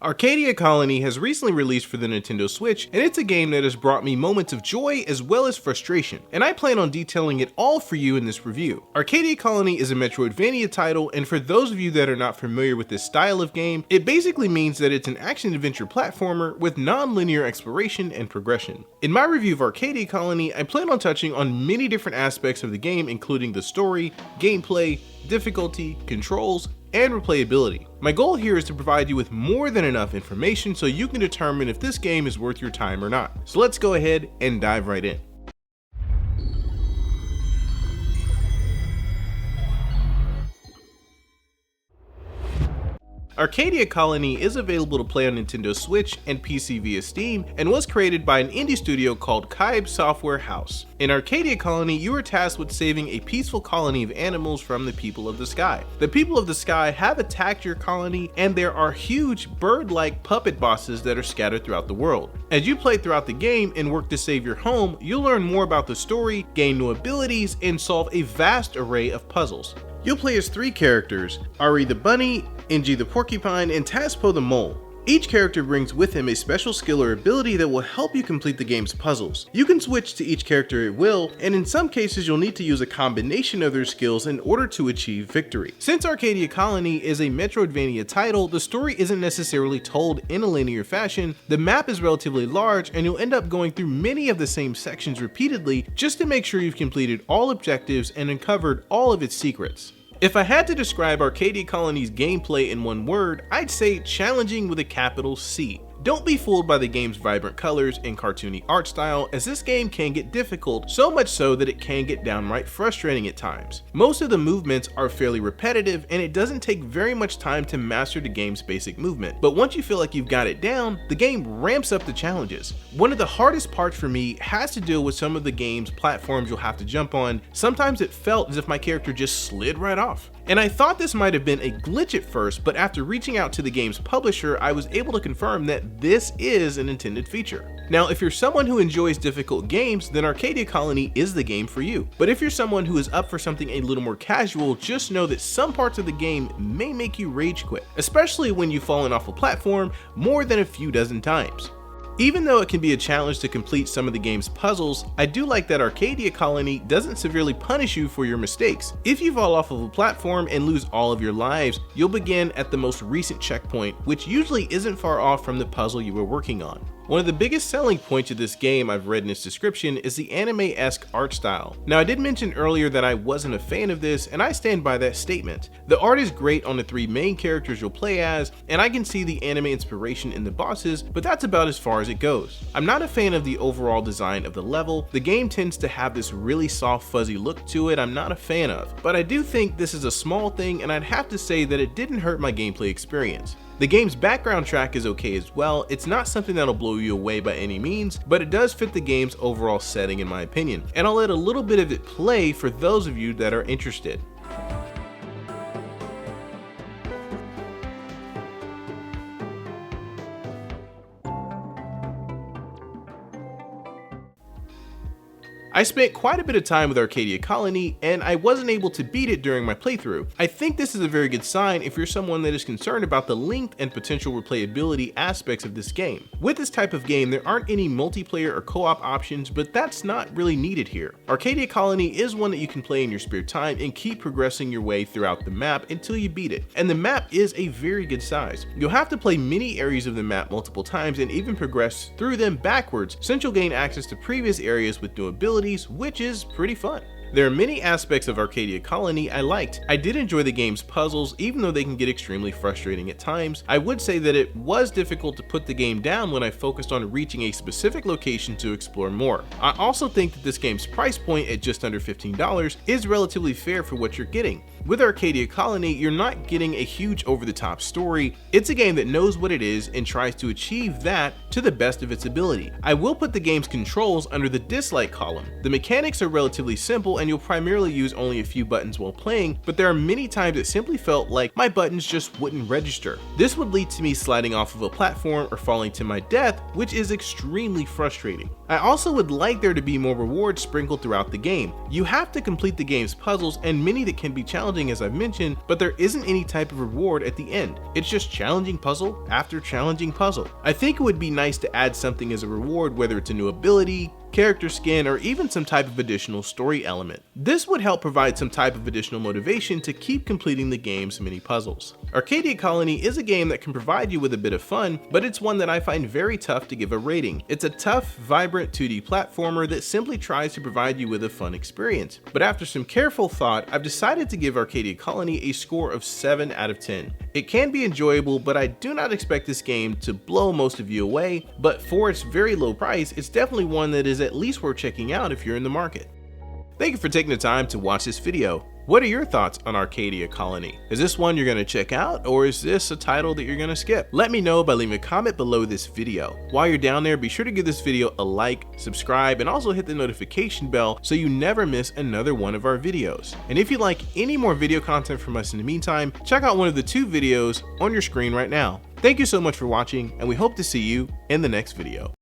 Arcadia Colony has recently released for the Nintendo Switch, and it's a game that has brought me moments of joy as well as frustration, and I plan on detailing it all for you in this review. Arcadia Colony is a Metroidvania title, and for those of you that are not familiar with this style of game, it basically means that it's an action-adventure platformer with non-linear exploration and progression. In my review of Arcadia Colony, I plan on touching on many different aspects of the game, including the story, gameplay, difficulty, controls, and replayability. My goal here is to provide you with more than enough information so you can determine if this game is worth your time or not. So let's go ahead and dive right in. Arcadia Colony is available to play on Nintendo Switch and PC via Steam, and was created by an indie studio called Kaib Software House. In Arcadia Colony, you are tasked with saving a peaceful colony of animals from the People of the Sky. The People of the Sky have attacked your colony, and there are huge bird-like puppet bosses that are scattered throughout the world. As you play throughout the game and work to save your home, you'll learn more about the story, gain new abilities, and solve a vast array of puzzles. You'll play as 3 characters, Ari the bunny, Inji the porcupine, and Tazpo the mole. Each character brings with him a special skill or ability that will help you complete the game's puzzles. You can switch to each character at will, and in some cases you'll need to use a combination of their skills in order to achieve victory. Since Arcadia Colony is a Metroidvania title, the story isn't necessarily told in a linear fashion. The map is relatively large, and you'll end up going through many of the same sections repeatedly just to make sure you've completed all objectives and uncovered all of its secrets. If I had to describe Arcadia Colony's gameplay in one word, I'd say challenging with a capital C. Don't be fooled by the game's vibrant colors and cartoony art style, as this game can get difficult, so much so that it can get downright frustrating at times. Most of the movements are fairly repetitive, and it doesn't take very much time to master the game's basic movement. But once you feel like you've got it down, the game ramps up the challenges. One of the hardest parts for me has to deal with some of the game's platforms you'll have to jump on. Sometimes it felt as if my character just slid right off. And I thought this might have been a glitch at first, but after reaching out to the game's publisher, I was able to confirm that this is an intended feature. Now, if you're someone who enjoys difficult games, then Arcadia Colony is the game for you. But if you're someone who is up for something a little more casual, just know that some parts of the game may make you rage quit, especially when you've fallen off a platform more than a few dozen times. Even though it can be a challenge to complete some of the game's puzzles, I do like that Arcadia Colony doesn't severely punish you for your mistakes. If you fall off of a platform and lose all of your lives, you'll begin at the most recent checkpoint, which usually isn't far off from the puzzle you were working on. One of the biggest selling points of this game I've read in its description is the anime-esque art style. Now, I did mention earlier that I wasn't a fan of this, and I stand by that statement. The art is great on the 3 main characters you'll play as, and I can see the anime inspiration in the bosses, but that's about as far as it goes. I'm not a fan of the overall design of the level. The game tends to have this really soft, fuzzy look to it I'm not a fan of, but I do think this is a small thing, and I'd have to say that it didn't hurt my gameplay experience. The game's background track is okay as well. It's not something that'll blow you away by any means, but it does fit the game's overall setting in my opinion, and I'll let a little bit of it play for those of you that are interested. I spent quite a bit of time with Arcadia Colony, and I wasn't able to beat it during my playthrough. I think this is a very good sign if you're someone that is concerned about the length and potential replayability aspects of this game. With this type of game, there aren't any multiplayer or co-op options, but that's not really needed here. Arcadia Colony is one that you can play in your spare time and keep progressing your way throughout the map until you beat it. And the map is a very good size. You'll have to play many areas of the map multiple times and even progress through them backwards, since you'll gain access to previous areas with new abilities, which is pretty fun. There are many aspects of Arcadia Colony I liked. I did enjoy the game's puzzles, even though they can get extremely frustrating at times. I would say that it was difficult to put the game down when I focused on reaching a specific location to explore more. I also think that this game's price point at just under $15 is relatively fair for what you're getting. With Arcadia Colony, you're not getting a huge over-the-top story. It's a game that knows what it is and tries to achieve that to the best of its ability. I will put the game's controls under the dislike column. The mechanics are relatively simple, and you'll primarily use only a few buttons while playing, but there are many times it simply felt like my buttons just wouldn't register. This would lead to me sliding off of a platform or falling to my death, which is extremely frustrating. I also would like there to be more rewards sprinkled throughout the game. You have to complete the game's puzzles, and many that can be challenging challenging as I've mentioned, but there isn't any type of reward at the end. It's just challenging puzzle after challenging puzzle. I think it would be nice to add something as a reward, whether it's a new ability, character skin, or even some type of additional story element. This would help provide some type of additional motivation to keep completing the game's mini puzzles. Arcadia Colony is a game that can provide you with a bit of fun, but it's one that I find very tough to give a rating. It's a tough, vibrant 2D platformer that simply tries to provide you with a fun experience. But after some careful thought, I've decided to give Arcadia Colony a score of 7 out of 10. It can be enjoyable, but I do not expect this game to blow most of you away, but for its very low price, it's definitely one that is at least worth checking out if you're in the market. Thank you for taking the time to watch this video. What are your thoughts on Arcadia Colony? Is this one you're going to check out, or is this a title that you're going to skip? Let me know by leaving a comment below this video. While you're down there, be sure to give this video a like, subscribe, and also hit the notification bell so you never miss another one of our videos. And if you'd like any more video content from us in the meantime, check out one of the 2 videos on your screen right now. Thank you so much for watching, and we hope to see you in the next video.